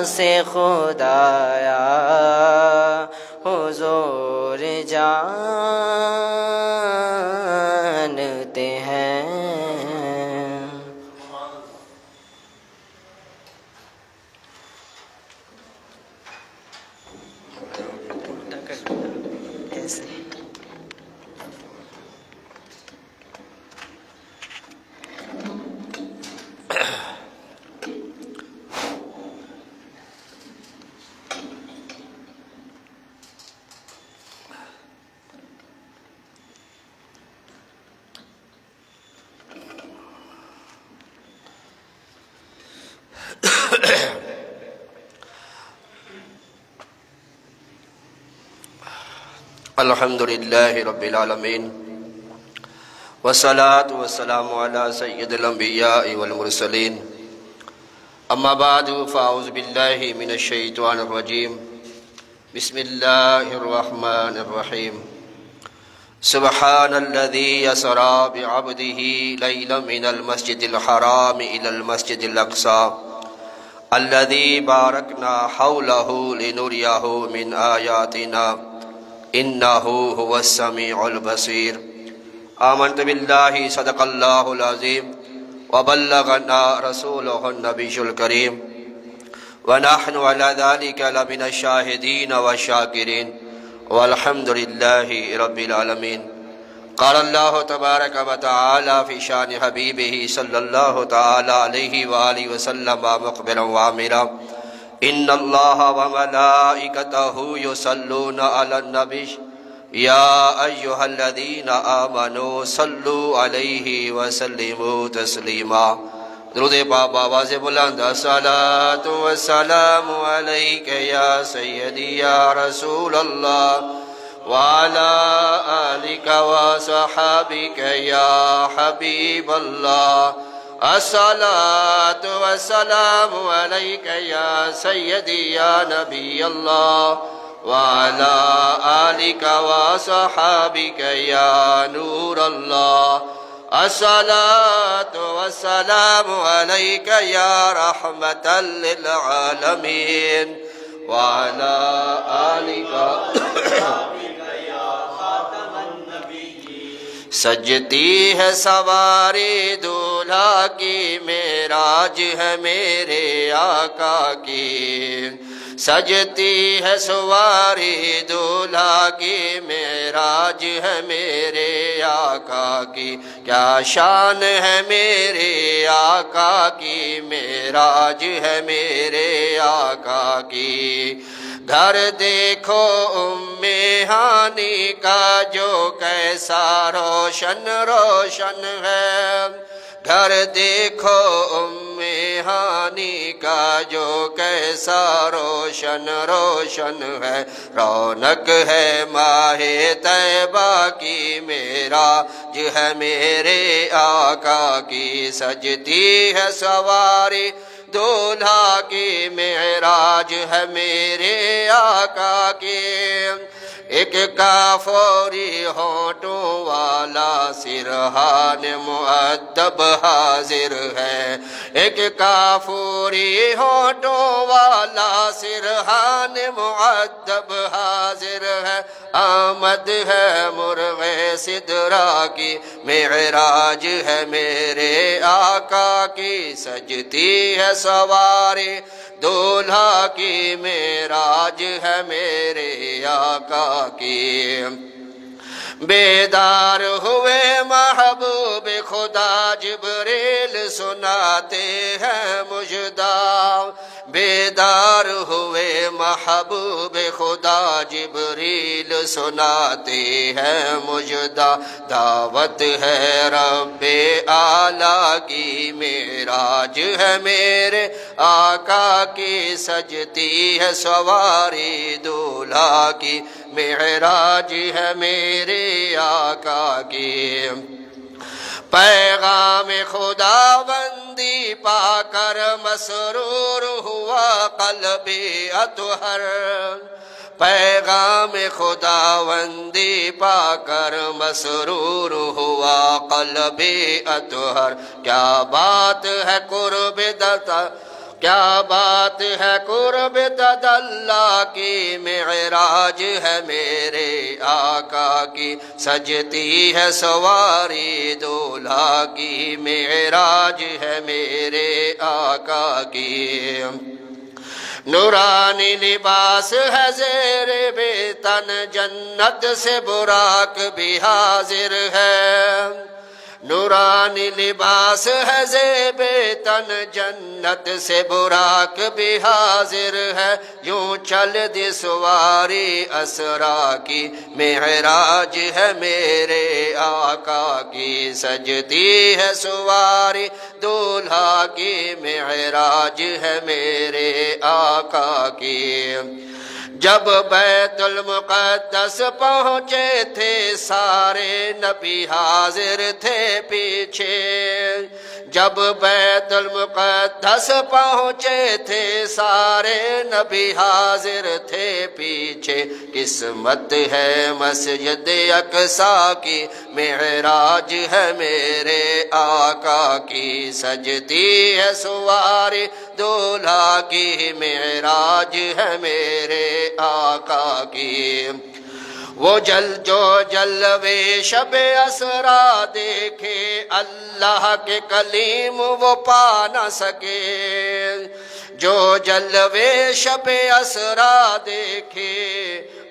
سے خدایا حضور جانتے ہیں۔ الحمدللہ رب العالمین والصلاة والسلام علی سید الانبیاء والمرسلین اما بعد فاعوذ باللہ من الشیطان الرجیم بسم اللہ الرحمن الرحیم سبحان الذی اسری بعبدہ لیلا من المسجد الحرام الى المسجد الاقصی الذی بارکنا حولہ لنریہ من آیاتنا انہو هو السمیع البصیر آمنت باللہ صدق اللہ العظیم وبلغنا رسولہ النبی الکریم ونحن علی ذلک لمن الشاہدین والشاکرین والحمد للہ رب العالمین۔ قال اللہ تبارک وتعالی فی شان حبیبہ صلی اللہ تعالی علیہ وآلہ وسلم مقبلا وعاملا ان اللہ وملائکتہ یصلون علی النبی یا ایہا الذین آمنوا صلوا علیہ وسلموا تسلیما۔ درود پاک آواز بلند الصلاۃ والسلام علیک یا سیدی یا رسول اللہ وعلی آلک وصحابک یا حبیب اللہ الصلاة والسلام علیک یا سیدی یا نبی اللہ وعلی آلک وصحابک یا نور اللہ الصلاة والسلام علیک یا رحمة للعالمین وعلی آلک سجتی ہے سواری دولہا کی معراج ہے میرے آقا کی سجتی ہے سواری دولہا کی معراج ہے میرے آقا کی کیا شان ہے میرے آقا کی معراج ہے میرے آقا کی گھر دیکھو ام ہانی کا جو کیسا روشن روشن ہے گھر دیکھو ام ہانی کا جو کیسا روشن روشن ہے رونق ہے ماہ طیبہ کی معراج ہے میرے آقا کی سجتی ہے سواری دولہا کی معراج ہے میرے آقا کی ایک کافوری ہونٹوں والا سرحان مؤدب حاضر ہے ایک کافوری ہونٹوں والا سرحان مؤدب حاضر ہے آمد ہے مرغ سدرا کی معراج ہے میرے آقا کی سجتی ہے سواری دولہا کی معراج ہے میرے آقا کی بیدار ہوئے محبوب خدا جبریل سناتے ہیں مجدہ بیدار ہوئے محبوب خدا جبریل سناتے ہیں مجدہ دعوت ہے رب اعلیٰ کی معراج ہے میرے آقا کی سجتی ہے سواری دولہا کی معراج ہے میرے آقا کی پیغام خداوندی پا کر مسرور ہوا قلبی اطہر پیغام خداوندی پا کر مسرور ہوا قلبی اطہر کیا بات ہے کیا بات ہے قرب تدلا کی، معراج ہے میرے آقا کی، سجتی ہے سواری دولہا کی، معراج ہے میرے آقا کی۔ نورانی لباس ہے زیر بے تن، جنت سے براق بھی حاضر ہے۔ نورانی لباس ہے زیب تن، جنت سے براق بھی حاضر ہے۔ یوں چل دی سواری اسرا کی، معراج ہے میرے آقا کی، سجتی ہے سواری دولہا کی، معراج ہے میرے آقا کی۔ جب بیت المقدس پہنچے تھے سارے نبی حاضر تھے پیچھے، جب بیت المقدس پہنچے تھے سارے نبی حاضر تھے پیچھے۔ قسمت ہے مسجد اقصیٰ کی، معراج ہے میرے آقا کی، سجتی ہے سواری دولہا کی، معراج ہے میرے آقا کی۔ وہ جو جلوے شب اسرا دیکھے اللہ کے کلیم وہ پا نہ سکے، جو جلوے شب اسرا دیکھے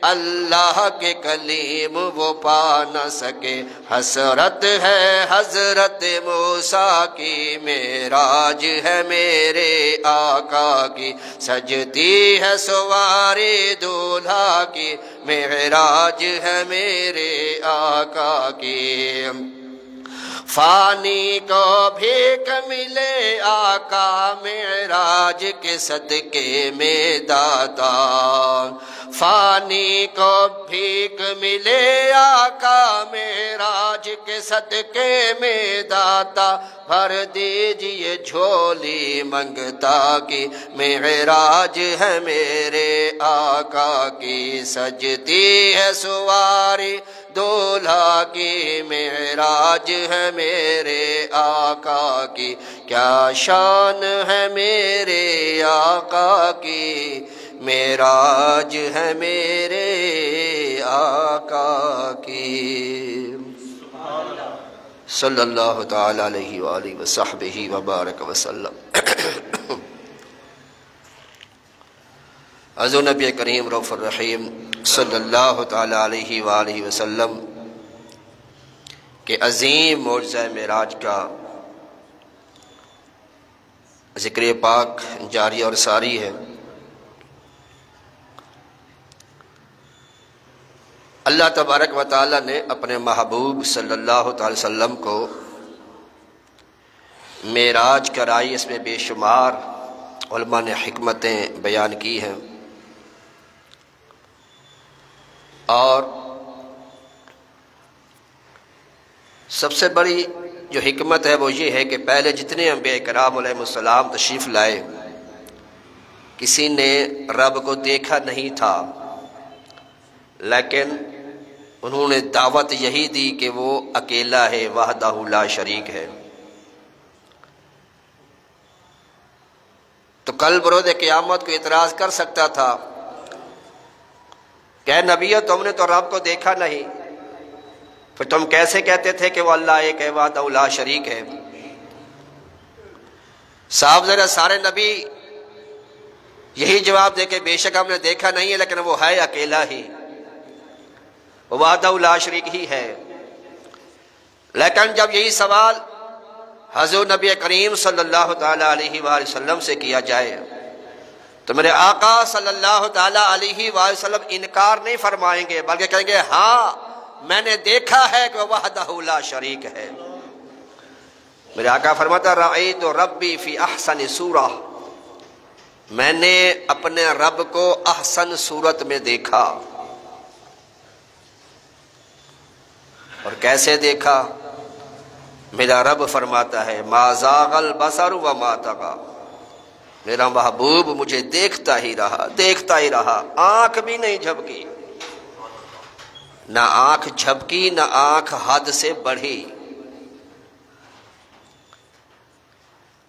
اللہ کے کلیم وہ پا نہ سکے۔ حسرت ہے حضرت موسیٰ کی، معراج ہے میرے آقا کی، سجتی ہے سواری دولہا کی، معراج ہے میرے آقا کی۔ فانی کو بھیک ملے آقا، معراج کے صدقے میں داتا، فانی کو بھیک ملے آقا، معراج کے صدقے میں داتا، بھر دیجئے جھولی منگتا کی، معراج ہے میرے آقا کی، سجتی ہے سواری دولہا کی، معراج ہے میرے آقا کی۔ کیا شان ہے میرے آقا کی، معراج ہے میرے آقا کی۔ صلی اللہ تعالی علیہ وآلہ وصحبہ وبارک وسلم۔ حضور نبی کریم رؤوف الرحیم صلی اللہ تعالی علیہ وآلہ وسلم کہ عظیم معجزہ معراج کا ذکر پاک جاری اور ساری ہے۔ اللہ تبارک و تعالی نے اپنے محبوب صلی اللہ تعالی وسلم کو معراج کرائی، اس میں بے شمار علماء نے حکمتیں بیان کی ہیں، اور سب سے بڑی جو حکمت ہے وہ یہ ہے کہ پہلے جتنے انبیاء کرام علیہ السلام تشریف لائے، کسی نے رب کو دیکھا نہیں تھا، لیکن انہوں نے دعوت یہی دی کہ وہ اکیلا ہے، وحدہ لا شریک ہے۔ تو کل بروز قیامت کو اعتراض کر سکتا تھا کہ نبیو تم نے تو رب کو دیکھا نہیں، پھر تم کیسے کہتے تھے کہ وہ اللہ ایک ہے، وحدہ لا شریک ہے؟ صاحب ذرا سارے نبی یہی جواب دے کہ بے شک ہم نے دیکھا نہیں ہے، لیکن وہ ہے اکیلا ہی، وحدہ لا شریک ہی ہے۔ لیکن جب یہی سوال حضور نبی کریم صلی اللہ تعالی علیہ وآلہ وسلم سے کیا جائے تو میرے آقا صلی اللہ تعالی علیہ وآلہ وسلم انکار نہیں فرمائیں گے، بلکہ کہیں گے ہاں میں نے دیکھا ہے کہ وحدہ لا شریک ہے۔ میرے آقا فرماتا رأیت ربی فی احسن صورہ، میں نے اپنے رب کو احسن صورت میں دیکھا۔ اور کیسے دیکھا؟ میرا رب فرماتا ہے ما زاغ البصر وما طغى، میرا محبوب مجھے دیکھتا ہی رہا، آنکھ بھی نہیں جھپکی، نہ آنکھ جھپکی نہ آنکھ حد سے بڑھی۔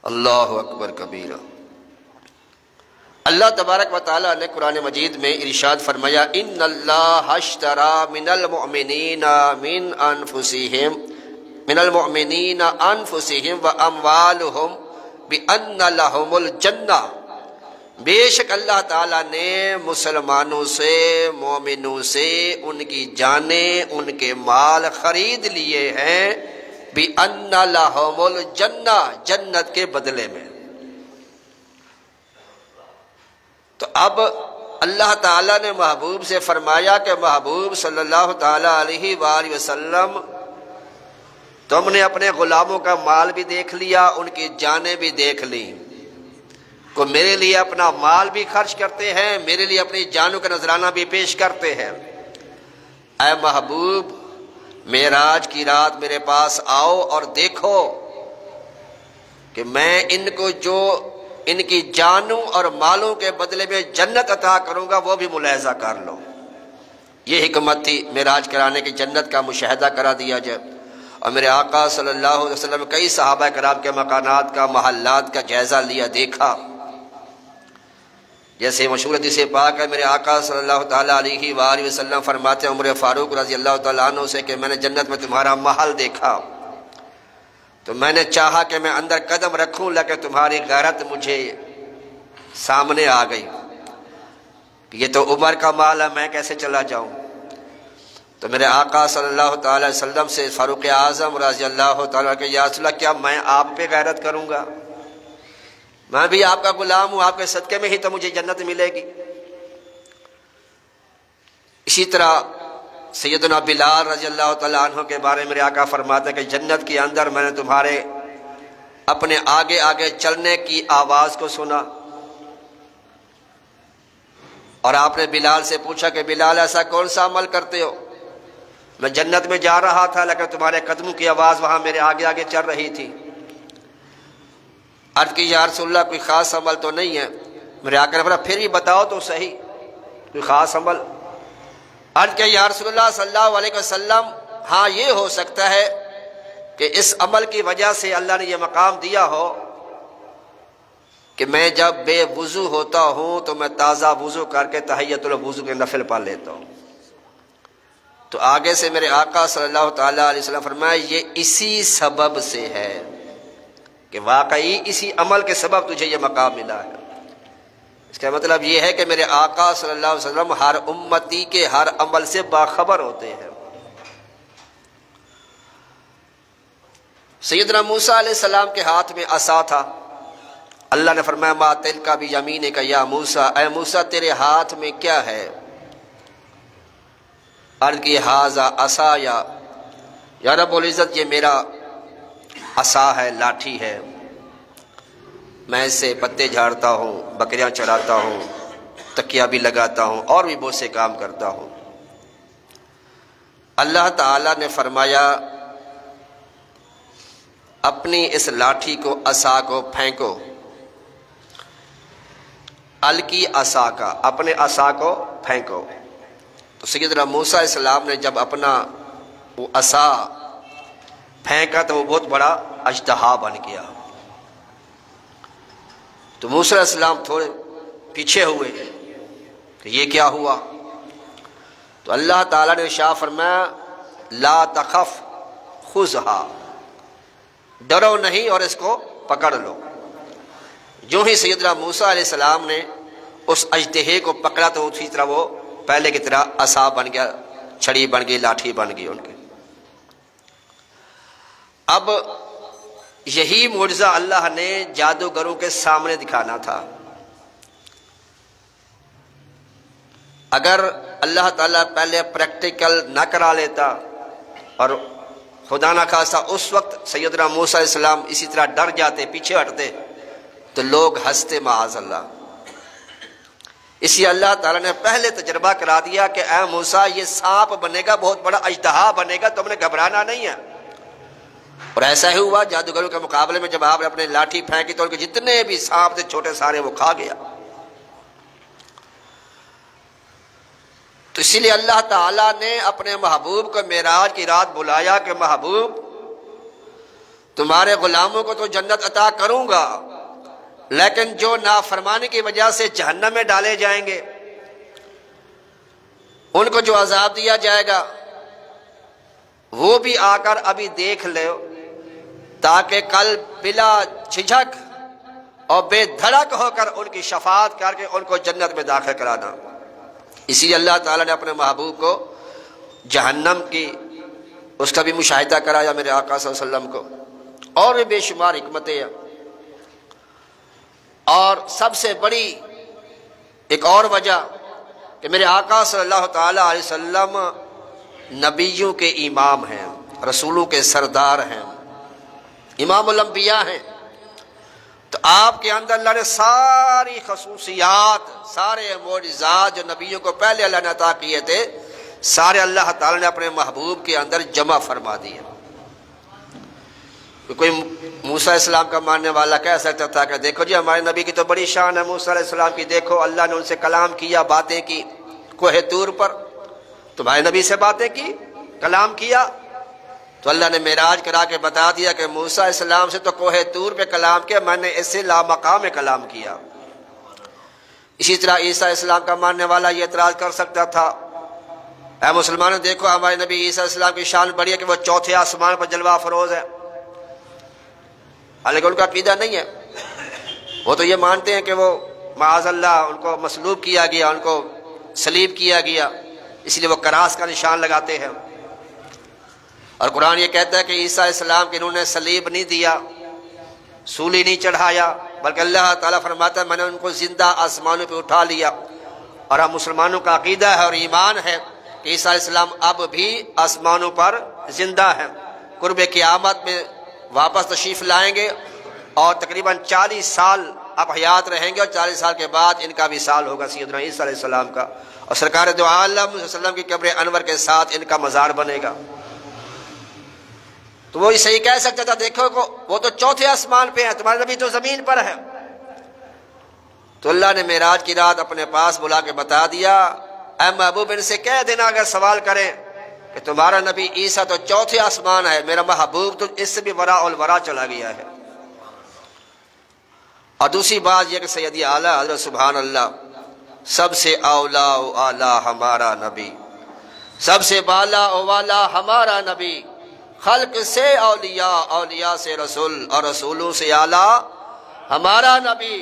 اللہ اکبر کبیرہ۔ اللہ تبارک و تعالیٰ نے قرآن مجید میں ارشاد فرمایا ان اللہ اشترى من المؤمنین انفسهم واموالهم بان لهم الجنہ، بے شک اللہ تعالیٰ نے مسلمانوں سے، مومنوں سے ان کی جانیں، ان کے مال خرید لیے ہیں بِأَنَّ لَهُمُ الْجَنَّةَ، جنت کے بدلے میں۔ تو اب اللہ تعالیٰ نے محبوب سے فرمایا کہ محبوب صلی اللہ تعالیٰ علیہ وآلہ وسلم، تم نے اپنے غلاموں کا مال بھی دیکھ لیا، ان کی جانیں بھی دیکھ لیں، کو میرے لیے اپنا مال بھی خرچ کرتے ہیں، میرے لیے اپنی جانوں کا نذرانہ بھی پیش کرتے ہیں۔ اے محبوب، معراج کی رات میرے پاس آؤ اور دیکھو کہ میں ان کو جو ان کی جانوں اور مالوں کے بدلے میں جنت عطا کروں گا وہ بھی ملاحظہ کر لو۔ یہ حکمت تھی معراج کرانے کی، جنت کا مشاہدہ کرا دیا جائے۔ اور میرے آقا صلی اللہ علیہ وسلم کئی صحابہ کرام کے مکانات کا، محلات کا جائزہ لیا، دیکھا۔ جیسے مشہور حدیث پاک ہے، میرے آقا صلی اللہ تعالیٰ علیہ وآلہ وسلم فرماتے ہیں عمر فاروق رضی اللہ تعالیٰ عنہ سے کہ میں نے جنت میں تمہارا محل دیکھا تو میں نے چاہا کہ میں اندر قدم رکھوں، لیکن تمہاری غیرت مجھے سامنے آ گئی کہ یہ تو عمر کا مال ہے، میں کیسے چلا جاؤں۔ تو میرے آقا صلی اللہ تعالیٰ علیہ وسلم سے فاروق اعظم رضی اللہ تعالیٰ کہ یا رسول اللہ، کیا میں آپ پہ غیرت کروں گا؟ میں بھی آپ کا غلام ہوں، آپ کے صدقے میں ہی تو مجھے جنت ملے گی۔ اسی طرح سیدنا بلال رضی اللہ تعالیٰ عنہ کے بارے میں میرے آقا فرماتے ہیں کہ جنت کے اندر میں نے تمہارے اپنے آگے آگے چلنے کی آواز کو سنا، اور آپ نے بلال سے پوچھا کہ بلال ایسا کون سا عمل کرتے ہو؟ میں جنت میں جا رہا تھا لیکن تمہارے قدموں کی آواز وہاں میرے آگے آگے چل رہی تھی۔ عرض کی یا رسول اللہ کوئی خاص عمل تو نہیں ہے؟ میرے آقا نے فرمایا پھر ہی بتاؤ تو صحیح کوئی خاص عمل۔ عرض کہ یا رسول اللہ صلی اللہ علیہ وسلم، ہاں یہ ہو سکتا ہے کہ اس عمل کی وجہ سے اللہ نے یہ مقام دیا ہو کہ میں جب بے وضو ہوتا ہوں تو میں تازہ وضو کر کے تحیۃ الوضو کے نفل پڑھ لیتا ہوں۔ تو آگے سے میرے آقا صلی اللہ تعالیٰ علیہ وسلم فرمایا یہ اسی سبب سے ہے کہ واقعی اسی عمل کے سبب تجھے یہ مقام ملا ہے۔ اس کا مطلب یہ ہے کہ میرے آقا صلی اللہ علیہ وسلم ہر امتی کے ہر عمل سے باخبر ہوتے ہیں۔ سیدنا موسیٰ علیہ السلام کے ہاتھ میں عصا تھا، اللہ نے فرمایا ما تلک بیمینک یا موسیٰ، اے موسیٰ تیرے ہاتھ میں کیا ہے؟ عرض کی ھذا عصایا، یا رب العزت یہ میرا عصا ہے، لاٹھی ہے، میں اس سے پتے جھاڑتا ہوں، بکریاں چراتا ہوں، تکیہ بھی لگاتا ہوں اور بھی بہت سے کام کرتا ہوں۔ اللہ تعالیٰ نے فرمایا اپنی اس لاٹھی کو، عصا کو پھینکو، الکی عصا کا، اپنے عصا کو پھینکو۔ تو سیدنا موسیٰ علیہ السلام نے جب اپنا وہ عصا پھینکا تو وہ بہت بڑا اژدہا بن گیا۔ تو موسیٰ علیہ السلام تھوڑے پیچھے ہوئے کہ یہ کیا ہوا؟ تو اللہ تعالیٰ نے ارشاد فرمایا لا تخف خذھا، ڈرو نہیں اور اس کو پکڑ لو۔ جو ہی سیدنا موسیٰ علیہ السلام نے اس اژدہے کو پکڑا تو اسی طرح وہ پہلے کی طرح عصا بن گیا، چھڑی بن گئی، لاٹھی بن گئی ان کے۔ اب یہی معجزہ اللہ نے جادوگروں کے سامنے دکھانا تھا۔ اگر اللہ تعالیٰ پہلے پریکٹیکل نہ کرا لیتا اور خدا نہ خواستہ اس وقت سیدنا موسیٰ علیہ السلام اسی طرح ڈر جاتے، پیچھے ہٹتے تو لوگ ہنستے معاذ اللہ۔ اس لیے اللہ تعالیٰ نے پہلے تجربہ کرا دیا کہ اے موسیٰ یہ سانپ بنے گا، بہت بڑا اژدہا بنے گا، تم نے گھبرانا نہیں ہے۔ اور ایسا ہی ہوا، جادوگروں کے مقابلے میں جب آپ نے اپنے لاٹھی پھینکی تو ان کے جتنے بھی سانپ تھے چھوٹے سارے وہ کھا گیا۔ تو اسی لیے اللہ تعالیٰ نے اپنے محبوب کو معراج کی رات بلایا کہ محبوب تمہارے غلاموں کو تو جنت عطا کروں گا، لیکن جو نافرمانی کی وجہ سے جہنم میں ڈالے جائیں گے ان کو جو عذاب دیا جائے گا وہ بھی آ کر ابھی دیکھ لو، تاکہ کل بلا جھجک اور بے دھڑک ہو کر ان کی شفاعت کر کے ان کو جنت میں داخل کرانا۔ اسی لیے اللہ تعالیٰ نے اپنے محبوب کو جہنم کی اس کا بھی مشاہدہ کرایا میرے آقا صلی اللہ علیہ وسلم کو، اور بھی بے شمار حکمتیں ہیں۔ اور سب سے بڑی ایک اور وجہ کہ میرے آقا صلی اللہ تعالیٰ علیہ وسلم نبیوں کے امام ہیں، رسولوں کے سردار ہیں، امام الانبیاء ہیں، تو آپ کے اندر اللہ نے ساری خصوصیات، سارے معجزات جو نبیوں کو پہلے اللہ نے عطا کیے تھے، سارے اللہ تعالیٰ نے اپنے محبوب کے اندر جمع فرما دیے۔ کوئی موسیٰ علیہ السلام کا ماننے والا کہہ سکتا تھا کہ دیکھو جی ہمارے نبی کی تو بڑی شان ہے موسیٰ علیہ السلام کی، دیکھو اللہ نے ان سے کلام کیا، باتیں کی کوہ طور پر، تمہارے نبی سے باتیں کی، کلام کیا۔ تو اللہ نے معراج کرا کے بتا دیا کہ موسیٰ علیہ السلام سے تو کوہ طور پہ کلام کیا، میں نے اس سے لامقام کلام کیا۔ اسی طرح عیسیٰ علیہ السلام کا ماننے والا یہ اعتراض کر سکتا تھا، اے مسلمانوں دیکھو ہمارے نبی عیسیٰ علیہ السلام کی شان بڑی ہے کہ وہ چوتھے آسمان پر جلوہ افروز ہے، حالانکہ ان کا عقیدہ نہیں ہے، وہ تو یہ مانتے ہیں کہ وہ معاذ اللہ ان کو مصلوب کیا گیا، ان کو صلیب کیا گیا، اس لیے وہ کراس کا نشان لگاتے ہیں۔ اور قرآن یہ کہتا ہے کہ عیسیٰ علیہ السلام کہ انہوں نے صلیب نہیں دیا، سولی نہیں چڑھایا، بلکہ اللہ تعالیٰ فرماتا ہے میں نے ان کو زندہ آسمانوں پہ اٹھا لیا۔ اور ہم مسلمانوں کا عقیدہ ہے اور ایمان ہے کہ عیسیٰ علیہ السلام اب بھی آسمانوں پر زندہ ہیں، قرب قیامت میں واپس تشریف لائیں گے، اور تقریباً 40 سال اب حیات رہیں گے، اور 40 سال کے بعد ان کا وصال ہوگا سیدنا عیسیٰ علیہ السلام کا، اور سرکار دو عالم صلی اللہ علیہ وسلم کی قبر انور کے ساتھ ان کا مزار بنے گا۔ تو وہ صحیح کہہ سکتا تھا دیکھو وہ تو چوتھے آسمان پہ ہیں، تمہارے نبی تو زمین پر ہے۔ تو اللہ نے معراج کی رات اپنے پاس بلا کے بتا دیا، اے محبوب ان سے کہہ دینا اگر سوال کریں کہ تمہارا نبی عیسیٰ تو چوتھے آسمان ہے، میرا محبوب تو اس سے بھی وراء الورا چلا گیا ہے۔ اور دوسری بات یہ کہ سیدی اعلیٰ حضرت سبحان اللہ سب سے اولا و اعلیٰ ہمارا نبی، سب سے بالا و والا ہمارا نبی، خلق سے اولیاء، اولیاء سے رسول، اور رسولوں سے اعلیٰ ہمارا نبی،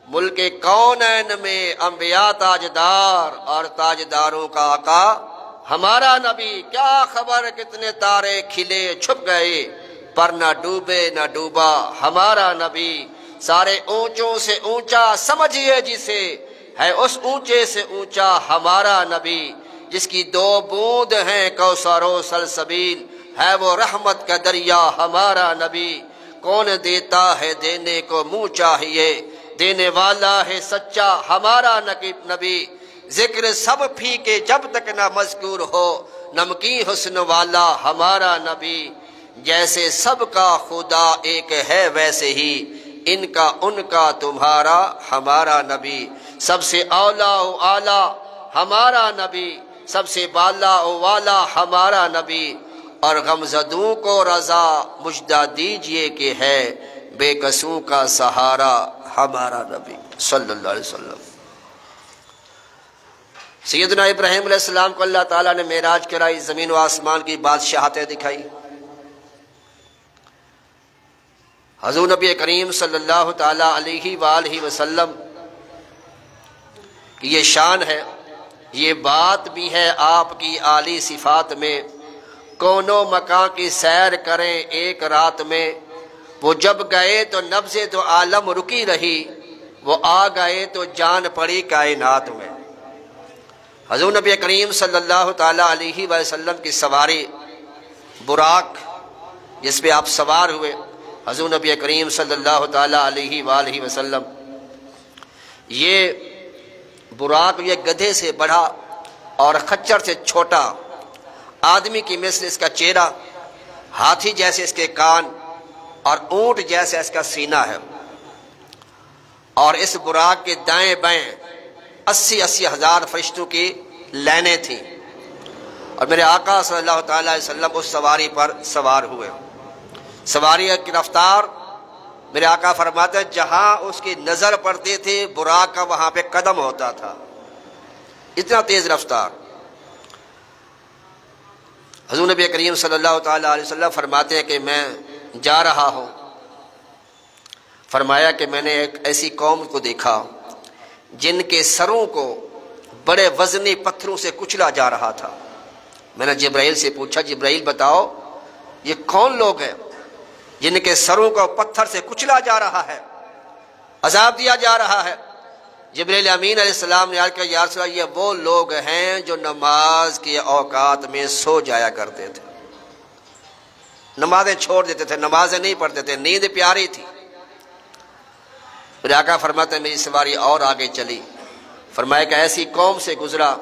ملک کونین میں انبیاء تاجدار اور تاجداروں کا آقا ہمارا نبی۔ کیا خبر کتنے تارے کھلے چھپ گئے، پر نہ ڈوبے نہ ڈوبا ہمارا نبی، سارے اونچوں سے اونچا سمجھیے جسے، ہے اس اونچے سے اونچا ہمارا نبی، جس کی 2 بوند ہیں کوثر و سلسبیل، ہے وہ رحمت کا دریا ہمارا نبی۔ کون دیتا ہے دینے کو منہ چاہیے، دینے والا ہے سچا ہمارا نبی، ذکر سب پھیکے جب تک نہ مذکور ہو، نمکی حسن والا ہمارا نبی، جیسے سب کا خدا ایک ہے ویسے ہی، ان کا ان کا تمہارا ہمارا نبی، سب سے اولا و اعلیٰ ہمارا نبی، سب سے بالا و والا ہمارا نبی، اور غمزدوں کو رضا مجدہ دیجئے کہ ہے بے قصوں کا سہارا ہمارا نبی صلی اللہ علیہ وسلم۔ سیدنا ابراہیم علیہ السلام کو اللہ تعالیٰ نے معراج کرائی، زمین و آسمان کی بادشاہتیں دکھائی۔ حضور نبی کریم صلی اللہ تعالیٰ علیہ وآلہ وسلم کی یہ شان ہے، یہ بات بھی ہے آپ کی عالی صفات میں، کونوں مکان کی سیر کریں ایک رات میں، وہ جب گئے تو نبض تو عالم رکی رہی، وہ آ گئے تو جان پڑی کائنات میں۔ حضور نبی کریم صلی اللہ تعالیٰ علیہ وسلم کی سواری براق، جس پہ آپ سوار ہوئے، حضور نبی کریم صلی اللہ تعالیٰ علیہ وآلہ وسلم، یہ براق یہ گدھے سے بڑا اور خچر سے چھوٹا، آدمی کی مثل اس کا چہرہ، ہاتھی جیسے اس کے کان، اور اونٹ جیسے اس کا سینہ ہے، اور اس براق کے دائیں بائیں 80 ہزار فرشتوں کی لائنیں تھیں، اور میرے آقا صلی اللہ تعالیٰ علیہ وسلم اس سواری پر سوار ہوئے۔ سواری کی رفتار میرے آقا فرماتے ہیں جہاں اس کی نظر پڑتی تھی براق کا وہاں پہ قدم ہوتا تھا، اتنا تیز رفتار۔ حضور نبی کریم صلی اللہ تعالیٰ علیہ وسلم فرماتے ہیں کہ میں جا رہا ہوں، فرمایا کہ میں نے ایک ایسی قوم کو دیکھا جن کے سروں کو بڑے وزنی پتھروں سے کچلا جا رہا تھا۔ میں نے جبرائیل سے پوچھا، جبرائیل بتاؤ یہ کون لوگ ہیں جن کے سروں کو پتھر سے کچلا جا رہا ہے، عذاب دیا جا رہا ہے؟ جبرائیل امین علیہ السلام نے کہا یا رسول اللہ، یہ وہ لوگ ہیں جو نماز کے اوقات میں سو جایا کرتے تھے، نمازیں چھوڑ دیتے تھے، نمازیں نہیں پڑھتے تھے، نیند پیاری تھی۔ میرے آقا فرماتے ہیں میری سواری اور آگے چلی، فرمایا کہ ایسی قوم سے گزرا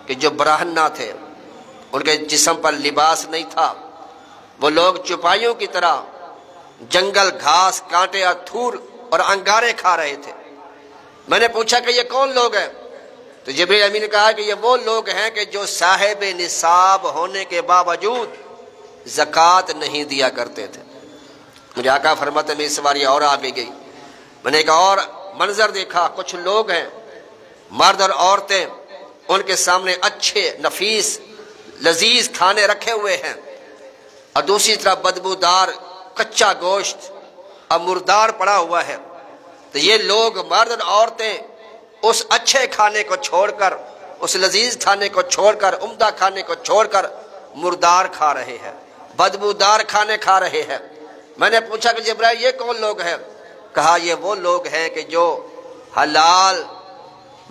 کہ جو برہنہ تھے، ان کے جسم پر لباس نہیں تھا، وہ لوگ چپائیوں کی طرح جنگل گھاس کانٹے اور تھور اور انگارے کھا رہے تھے۔ میں نے پوچھا کہ یہ کون لوگ ہیں؟ تو جبرائیل امین نے کہا کہ یہ وہ لوگ ہیں کہ جو صاحب نصاب ہونے کے باوجود زکوٰۃ نہیں دیا کرتے تھے۔ مجھے آقا فرماتے ہیں میری سواری اور آگے گئی، میں نے ایک اور منظر دیکھا، کچھ لوگ ہیں مرد اور عورتیں، ان کے سامنے اچھے نفیس لذیذ کھانے رکھے ہوئے ہیں، اور دوسری طرف بدبودار کچا گوشت اور مردار پڑا ہوا ہے۔ تو یہ لوگ مرد اور عورتیں اس اچھے کھانے کو چھوڑ کر، اس لذیذ کھانے کو چھوڑ کر، عمدہ کھانے کو چھوڑ کر مردار کھا رہے ہیں، بدبودار کھانے کھا رہے ہیں۔ میں نے پوچھا کہ جبرائیل یہ کون لوگ ہیں؟ کہا یہ وہ لوگ ہیں کہ جو حلال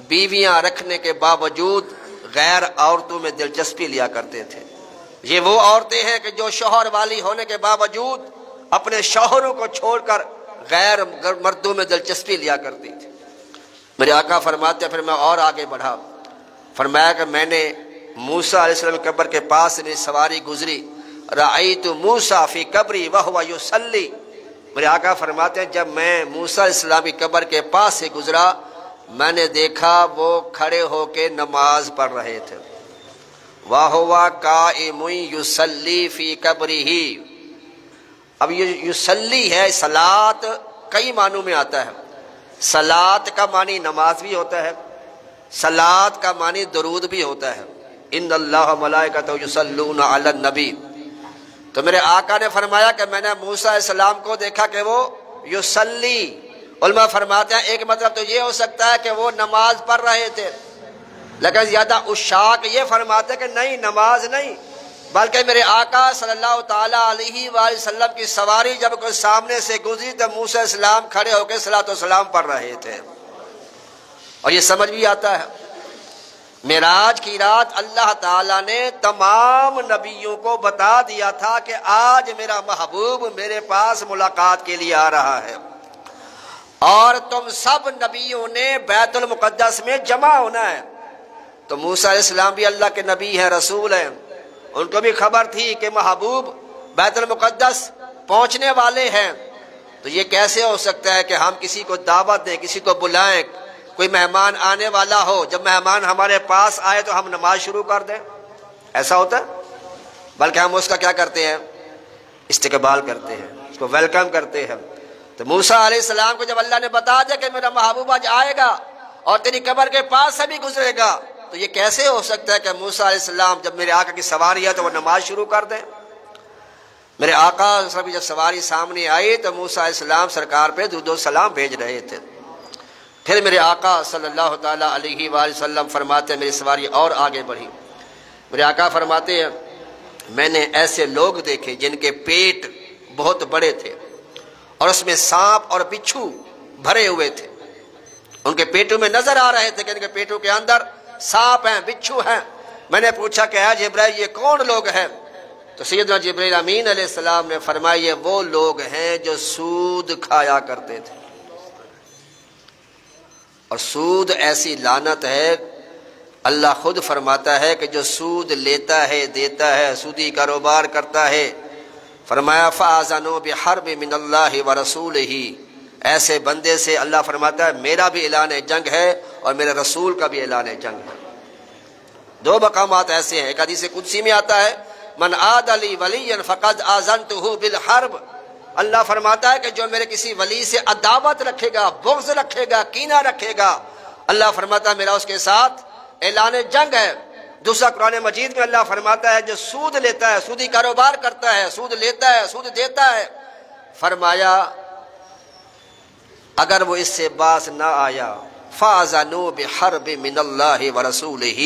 بیویاں رکھنے کے باوجود غیر عورتوں میں دلچسپی لیا کرتے تھے۔ یہ وہ عورتیں ہیں کہ جو شوہر والی ہونے کے باوجود اپنے شوہروں کو چھوڑ کر غیر مردوں میں دلچسپی لیا کرتی تھی۔ میرے آقا فرماتے ہیں پھر میں اور آگے بڑھا، فرمایا کہ میں نے موسیٰ علیہ السلام کی قبر کے پاس سے میری سواری گزری، رأیت موسیٰ فی قبری وہو یصلی۔ میرے آقا فرماتے ہیں جب میں موسیٰ علیہ السلام کی قبر کے پاس سے گزرا، میں نے دیکھا وہ کھڑے ہو کے نماز پڑھ رہے تھے۔ وَهُوَ قَائِمٌ يُصَلِّي فِي قَبْرِهِ۔ اب یہ یصلی ہے، صلاۃ کئی معنوں میں آتا ہے۔ صلاۃ کا معنی نماز بھی ہوتا ہے، صلاۃ کا معنی درود بھی ہوتا ہے۔ ان اللہ ملائکتہ یصلون علی النبی۔ تو میرے آقا نے فرمایا کہ میں نے موسیٰ علیہ السلام کو دیکھا کہ وہ یصلی۔ علماء فرماتے ہیں ایک مطلب تو یہ ہو سکتا ہے کہ وہ نماز پڑھ رہے تھے، لیکن زیادہ عشاق یہ فرماتے ہیں کہ نہیں، نماز نہیں، بلکہ میرے آقا صلی اللہ تعالیٰ علیہ وآلہ وسلم کی سواری جب کوئی سامنے سے گزری تو موسیٰ علیہ السلام کھڑے ہو کے صلاۃ و سلام پڑھ رہے تھے۔ اور یہ سمجھ بھی آتا ہے، معراج کی رات اللہ تعالیٰ نے تمام نبیوں کو بتا دیا تھا کہ آج میرا محبوب میرے پاس ملاقات کے لیے آ رہا ہے، اور تم سب نبیوں نے بیت المقدس میں جمع ہونا ہے۔ تو موسیٰ علیہ السلام بھی اللہ کے نبی ہیں، رسول ہیں، ان کو بھی خبر تھی کہ محبوب بیت المقدس پہنچنے والے ہیں۔ تو یہ کیسے ہو سکتا ہے کہ ہم کسی کو دعوت دیں، کسی کو بلائیں، کوئی مہمان آنے والا ہو، جب مہمان ہمارے پاس آئے تو ہم نماز شروع کر دیں؟ ایسا ہوتا ہے؟ بلکہ ہم اس کا کیا کرتے ہیں؟ استقبال کرتے ہیں، اس کو ویلکم کرتے ہیں۔ تو موسیٰ علیہ السلام کو جب اللہ نے بتا دیا کہ میرا محبوب آج آئے گا اور تیری قبر کے پاس سے بھی گزرے گا، تو یہ کیسے ہو سکتا ہے کہ موسیٰ علیہ السلام جب میرے آقا کی سواری ہے تو وہ نماز شروع کر دیں؟ میرے آقا جب سواری سامنے آئی تو موسیٰ علیہ السلام سرکار پہ درود و سلام بھیج رہے تھے۔ پھر میرے آقا صلی اللہ تعالیٰ علیہ وآلہ وسلم فرماتے ہیں میری سواری اور آگے بڑھی، میرے آقا فرماتے ہیں میں نے ایسے لوگ دیکھے جن کے پیٹ بہت بڑے تھے اور اس میں سانپ اور بچھو بھرے ہوئے تھے، ان کے پیٹوں میں نظر آ رہے تھے کہ ان کے پیٹوں کے اندر سانپ ہیں، بچھو ہیں۔ میں نے پوچھا کہ اے جبرائیل یہ کون لوگ ہیں؟ تو سیدنا جبرائیل امین علیہ السلام نے فرمایا یہ وہ لوگ ہیں جو سود کھایا کرتے تھے، اور سود ایسی لعنت ہے، اللہ خود فرماتا ہے کہ جو سود لیتا ہے دیتا ہے، سودی کاروبار کرتا ہے، فرمایا فَآذَنُوا بِحَرْبٍ مِّنَ اللَّهِ وَرَسُولِهِ، ایسے بندے سے اللہ فرماتا ہے میرا بھی اعلان جنگ ہے اور میرے رسول کا بھی اعلان جنگ ہے۔ دو مقامات ایسے ہیں، ایک حدیث قدسی میں آتا ہے من عاد لی ولی فقد آذنتہ بالحرب، اللہ فرماتا ہے کہ جو میرے کسی ولی سے عداوت رکھے گا، بغض رکھے گا، کینہ رکھے گا، اللہ فرماتا ہے میرا اس کے ساتھ اعلان جنگ ہے۔ دوسرا قرآن مجید میں اللہ فرماتا ہے جو سود لیتا ہے، سودی کاروبار کرتا ہے، سود لیتا ہے، سود دیتا ہے، فرمایا اگر وہ اس سے باز نہ آیا فَأَذَنُوا بِحَرْبٍ مِّنَ اللَّهِ وَرَسُولِهِ،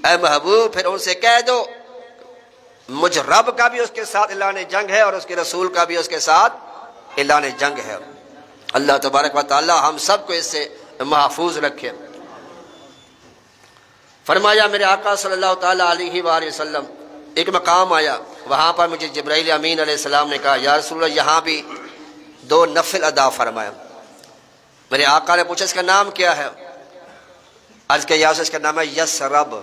اے محبوب پھر ان سے کہہ دو مجھ رب کا بھی اس کے ساتھ اعلان جنگ ہے اور اس کے رسول کا بھی اس کے ساتھ اعلان جنگ ہے۔ اللہ تبارک و تعالی ہم سب کو اس سے محفوظ رکھے۔ فرمایا میرے آقا صلی اللہ تعالی علیہ وآلہ وسلم ایک مقام آیا، وہاں پر مجھے جبرائیل امین علیہ السلام نے کہا یا رسول اللہ یہاں بھی 2 نفل ادا فرمایا۔ میرے آقا نے پوچھا اس کا نام کیا ہے؟ عرض کہ یا رسول اس کا نام ہے یسرب،